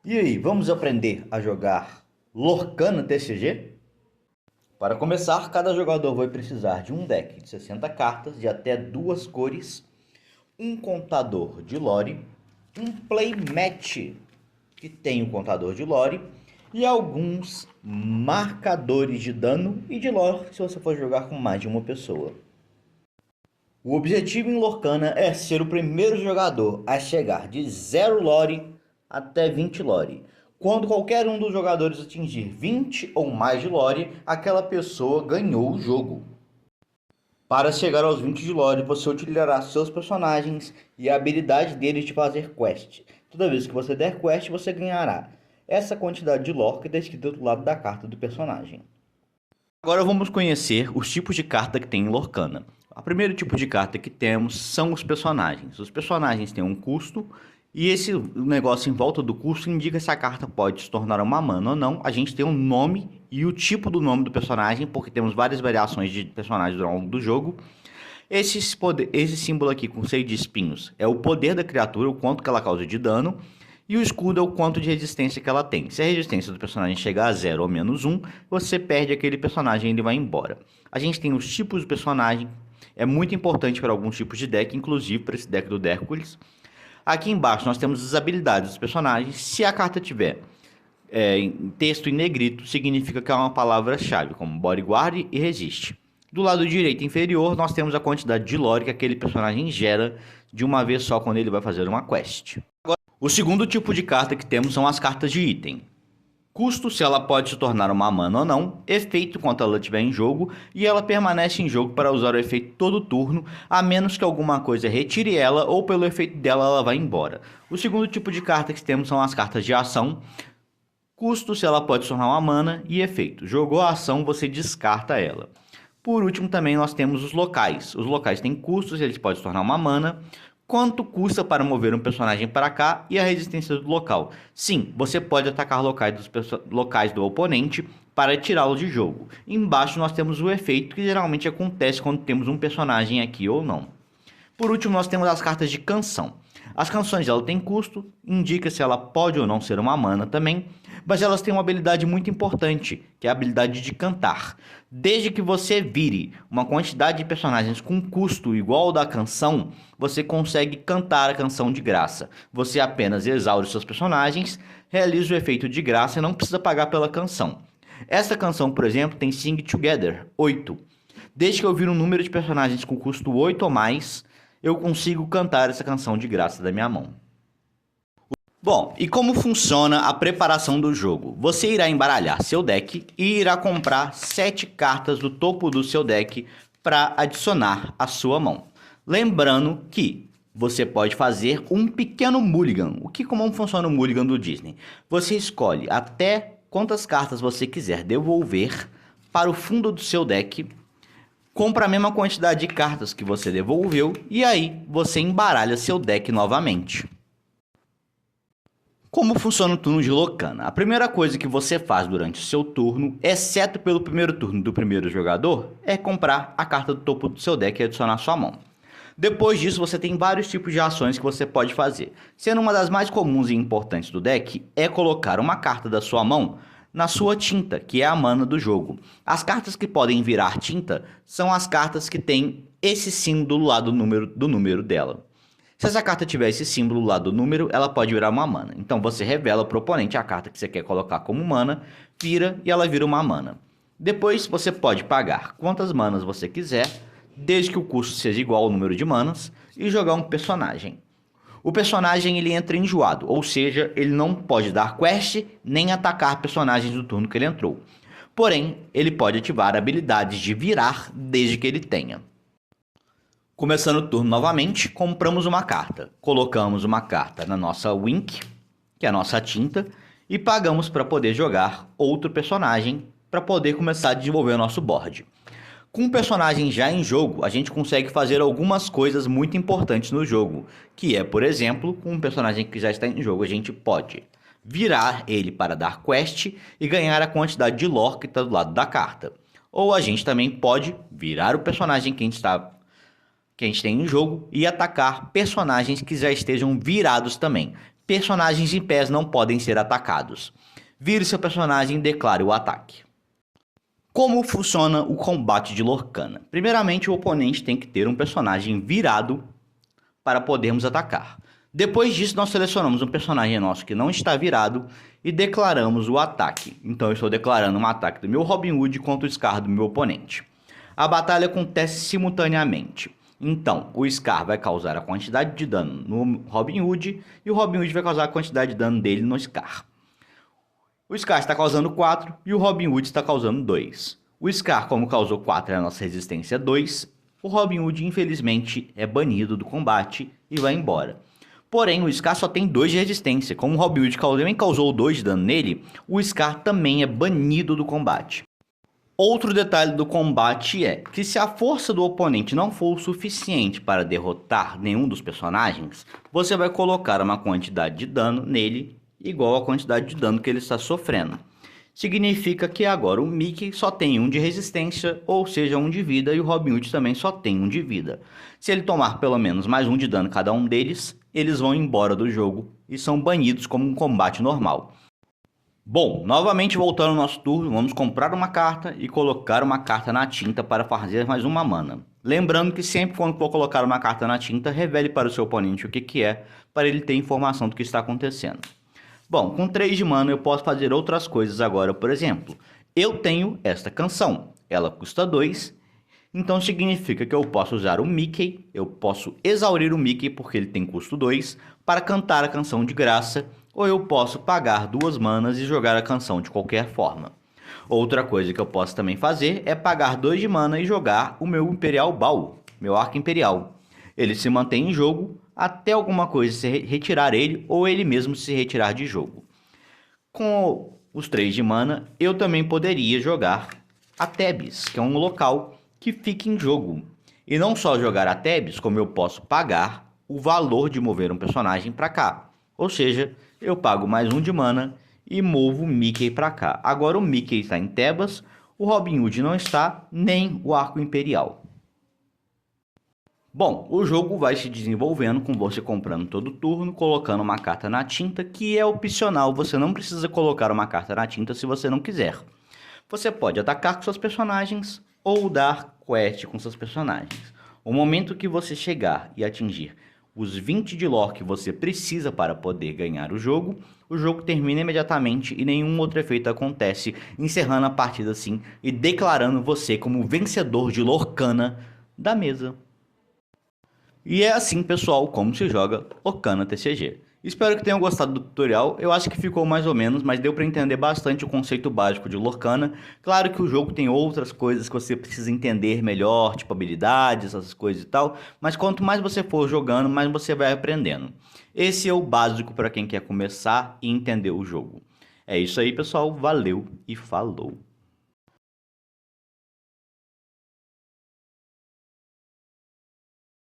E aí, vamos aprender a jogar Lorcana TCG? Para começar, cada jogador vai precisar de um deck de 60 cartas de até duas cores, um contador de lore, um playmat que tem um contador de lore e alguns marcadores de dano e de lore se você for jogar com mais de uma pessoa. O objetivo em Lorcana é ser o primeiro jogador a chegar de 0 lore até 20 lore. Quando qualquer um dos jogadores atingir 20 ou mais de lore, aquela pessoa ganhou o jogo. Para chegar aos 20 de lore, você utilizará seus personagens e a habilidade deles de fazer quest. Toda vez que você der quest, você ganhará essa quantidade de lore que está escrita do lado da carta do personagem. Agora vamos conhecer os tipos de carta que tem em Lorcana. O primeiro tipo de carta que temos são os personagens. Os personagens têm um custo e esse negócio em volta do custo indica se a carta pode se tornar uma mana ou não. A gente tem um nome e o tipo do nome do personagem, porque temos várias variações de personagens ao longo do jogo. Esse símbolo aqui com 6 de espinhos é o poder da criatura, o quanto que ela causa de dano. E o escudo é o quanto de resistência que ela tem. Se a resistência do personagem chegar a 0 ou menos 1, você perde aquele personagem e ele vai embora. A gente tem os tipos de personagem. É muito importante para alguns tipos de deck, inclusive para esse deck do Hércules. Aqui embaixo nós temos as habilidades dos personagens. Se a carta tiver em texto em negrito, significa que é uma palavra-chave, como Bodyguard e Resiste. Do lado direito inferior, nós temos a quantidade de lore que aquele personagem gera de uma vez só quando ele vai fazer uma quest. O segundo tipo de carta que temos são as cartas de item. Custo, se ela pode se tornar uma mana ou não. Efeito, quando ela estiver em jogo. E ela permanece em jogo para usar o efeito todo turno, a menos que alguma coisa retire ela ou pelo efeito dela ela vá embora. O segundo tipo de carta que temos são as cartas de ação. Custo, se ela pode se tornar uma mana. E efeito, jogou a ação, você descarta ela. Por último também nós temos os locais. Os locais têm custos, eles podem se tornar uma mana. Quanto custa para mover um personagem para cá e a resistência do local. Sim, você pode atacar locais do oponente para tirá-lo de jogo. Embaixo nós temos o efeito que geralmente acontece quando temos um personagem aqui ou não. Por último nós temos as cartas de canção. As canções ela têm custo, indica se ela pode ou não ser uma mana também, mas elas têm uma habilidade muito importante, que é a habilidade de cantar. Desde que você vire uma quantidade de personagens com custo igual ao da canção, você consegue cantar a canção de graça. Você apenas exaure seus personagens, realiza o efeito de graça e não precisa pagar pela canção. Esta canção, por exemplo, tem Sing Together, 8. Desde que eu vire um número de personagens com custo 8 ou mais, eu consigo cantar essa canção de graça da minha mão. Bom, e como funciona a preparação do jogo? Você irá embaralhar seu deck e irá comprar 7 cartas do topo do seu deck para adicionar à sua mão. Lembrando que você pode fazer um pequeno mulligan. Como funciona o mulligan do Disney? Você escolhe até quantas cartas você quiser devolver para o fundo do seu deck, compra a mesma quantidade de cartas que você devolveu e aí você embaralha seu deck novamente. Como funciona o turno de Lorcana? A primeira coisa que você faz durante o seu turno, exceto pelo primeiro turno do primeiro jogador, é comprar a carta do topo do seu deck e adicionar à sua mão. Depois disso, você tem vários tipos de ações que você pode fazer. Sendo uma das mais comuns e importantes do deck, é colocar uma carta da sua mão na sua tinta, que é a mana do jogo. As cartas que podem virar tinta são as cartas que têm esse símbolo do lado do número dela. Se essa carta tiver esse símbolo lá do número, ela pode virar uma mana. Então você revela para o oponente a carta que você quer colocar como mana, vira e ela vira uma mana. Depois você pode pagar quantas manas você quiser, desde que o custo seja igual ao número de manas, e jogar um personagem. O personagem ele entra enjoado, ou seja, ele não pode dar quest nem atacar personagens do turno que ele entrou. Porém, ele pode ativar habilidades de virar desde que ele tenha. Começando o turno novamente, compramos uma carta. Colocamos uma carta na nossa Wink, que é a nossa tinta, e pagamos para poder jogar outro personagem para poder começar a desenvolver o nosso board. Com o personagem já em jogo, a gente consegue fazer algumas coisas muito importantes no jogo, que é, por exemplo, com um personagem que já está em jogo, a gente pode virar ele para dar quest e ganhar a quantidade de lore que está do lado da carta. Ou a gente também pode virar o personagem que a gente tem em jogo e atacar personagens que já estejam virados também. Personagens em pés não podem ser atacados. Vire seu personagem e declare o ataque. Como funciona o combate de Lorcana? Primeiramente, o oponente tem que ter um personagem virado para podermos atacar. Depois disso, nós selecionamos um personagem nosso que não está virado e declaramos o ataque. Então, eu estou declarando um ataque do meu Robin Hood contra o Scar do meu oponente. A batalha acontece simultaneamente. Então, o Scar vai causar a quantidade de dano no Robin Hood e o Robin Hood vai causar a quantidade de dano dele no Scar. O Scar está causando 4 e o Robin Hood está causando 2. O Scar, como causou 4 e a nossa resistência é 2, o Robin Hood infelizmente é banido do combate e vai embora. Porém, o Scar só tem 2 de resistência. Como o Robin Hood também causou 2 de dano nele, o Scar também é banido do combate. Outro detalhe do combate é que se a força do oponente não for o suficiente para derrotar nenhum dos personagens, você vai colocar uma quantidade de dano nele igual à quantidade de dano que ele está sofrendo. Significa que agora o Mickey só tem 1 de resistência, ou seja, 1 de vida, e o Robin Hood também só tem 1 de vida. Se ele tomar pelo menos mais 1 de dano cada um deles, eles vão embora do jogo e são banidos como um combate normal. Bom, novamente voltando ao nosso turno, vamos comprar uma carta e colocar uma carta na tinta para fazer mais uma mana. Lembrando que sempre quando for colocar uma carta na tinta, revele para o seu oponente o que é, para ele ter informação do que está acontecendo. Bom, com 3 de mana eu posso fazer outras coisas agora, por exemplo. Eu tenho esta canção, ela custa 2, então significa que eu posso usar o Mickey, eu posso exaurir o Mickey porque ele tem custo 2, para cantar a canção de graça, ou eu posso pagar 2 manas e jogar a canção de qualquer forma. Outra coisa que eu posso também fazer é pagar 2 de mana e jogar o meu Imperial Baú, meu Arco Imperial. Ele se mantém em jogo até alguma coisa se retirar ele ou ele mesmo se retirar de jogo. Com os 3 de mana, eu também poderia jogar a Thebes, que é um local que fica em jogo. E não só jogar a Thebes, como eu posso pagar o valor de mover um personagem para cá. Ou seja, eu pago mais 1 de mana e movo o Mickey para cá. Agora o Mickey está em Tebas, o Robin Hood não está, nem o Arco Imperial. Bom, o jogo vai se desenvolvendo com você comprando todo turno, colocando uma carta na tinta, que é opcional, você não precisa colocar uma carta na tinta se você não quiser. Você pode atacar com seus personagens ou dar quest com seus personagens. O momento que você chegar e atingir os 20 de lore que você precisa para poder ganhar o jogo termina imediatamente e nenhum outro efeito acontece, encerrando a partida assim e declarando você como vencedor de Lorcana da mesa. E é assim, pessoal, como se joga Lorcana TCG. Espero que tenham gostado do tutorial, eu acho que ficou mais ou menos, mas deu para entender bastante o conceito básico de Lorcana. Claro que o jogo tem outras coisas que você precisa entender melhor, tipo habilidades, essas coisas e tal, mas quanto mais você for jogando, mais você vai aprendendo. Esse é o básico para quem quer começar e entender o jogo. É isso aí, pessoal, valeu e falou!